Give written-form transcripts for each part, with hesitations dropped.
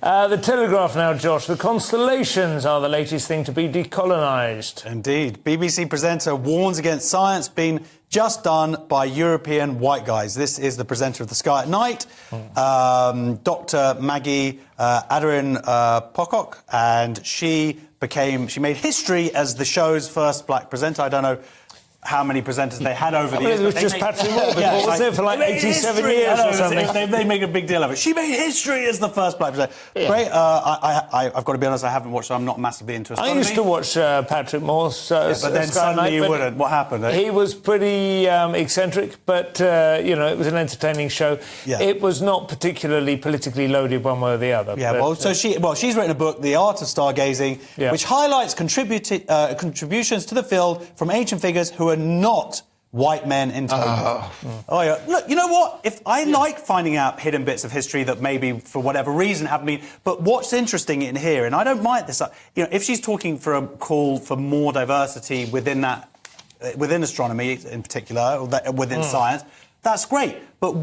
The Telegraph now, Josh. The constellations are the latest thing to be decolonised. Indeed. BBC presenter warns against science being just done by European white guys. This is the presenter of The Sky at Night, Dr. Maggie Pocock, and she made history as the show's first black presenter. I don't know how many presenters they had over the years. It was just Patrick Moore before, wasn't it, for like 87 years or something? They make a big deal of it. She made history as the first black presenter. Yeah. Great. I've got to be honest, I haven't watched it. I'm not massively into astronomy. I used to watch Patrick Moore. But then suddenly you wouldn't. What happened? He was pretty eccentric, but, it was an entertaining show. Yeah. It was not particularly politically loaded one way or the other. Yeah, but, she's written a book, The Art of Stargazing, which highlights contributions to the field from ancient figures who are not white men in total. Look, you know what? If I like finding out hidden bits of history that maybe for whatever reason haven't been, but what's interesting in here, and I don't mind this, if she's talking for a call for more diversity within astronomy in particular, or within science, that's great. But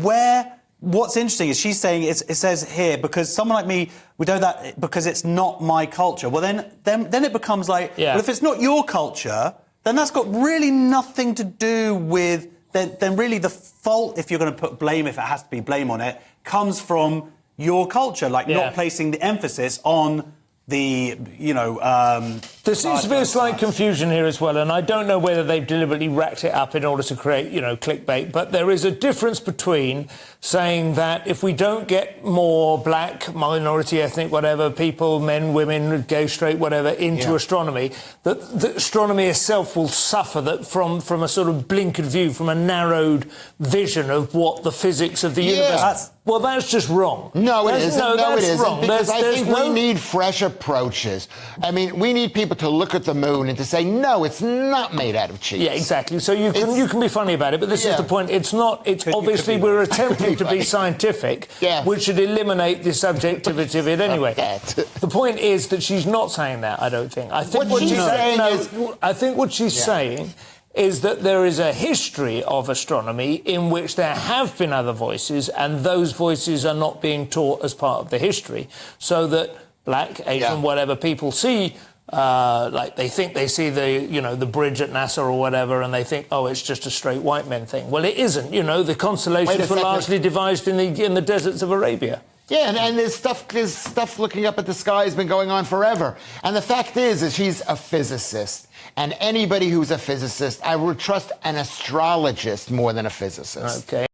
what's interesting is she's saying, it says here, because someone like me would know that because it's not my culture. Well, then it becomes like, well, if it's not your culture, then that's got really nothing to do with... Then really the fault, if you're going to put blame, if it has to be blame on it, comes from your culture, not placing the emphasis on the, there seems to be a slight confusion here as well, and I don't know whether they've deliberately racked it up in order to create, clickbait, but there is a difference between saying that if we don't get more black, minority, ethnic, whatever, people, men, women, gay, straight, whatever, into astronomy, that astronomy itself will suffer from a sort of blinkered view, from a narrowed vision of what the physics of the universe... Well, that's just wrong. No, it isn't. No, it isn't. Wrong. Because I think we need fresh approaches. I mean, we need people to look at the moon and to say, no, it's not made out of cheese. Yeah, exactly. So you can be funny about it, but this is the point. It's not. It's obviously we're attempting to be scientific, which should eliminate the subjectivity of it anyway. The point is that she's not saying that. I don't think. I think what she's saying is. I think what she's saying is that there is a history of astronomy in which there have been other voices, and those voices are not being taught as part of the history, so that black, Asian, whatever people see, they think they see the bridge at NASA or whatever, and they think, oh, it's just a straight white men thing. Well, it isn't. The constellations were largely devised in the deserts of Arabia. Yeah, and there's stuff looking up at the sky has been going on forever. And the fact is she's a physicist. And anybody who's a physicist, I would trust an astrologist more than a physicist. Okay.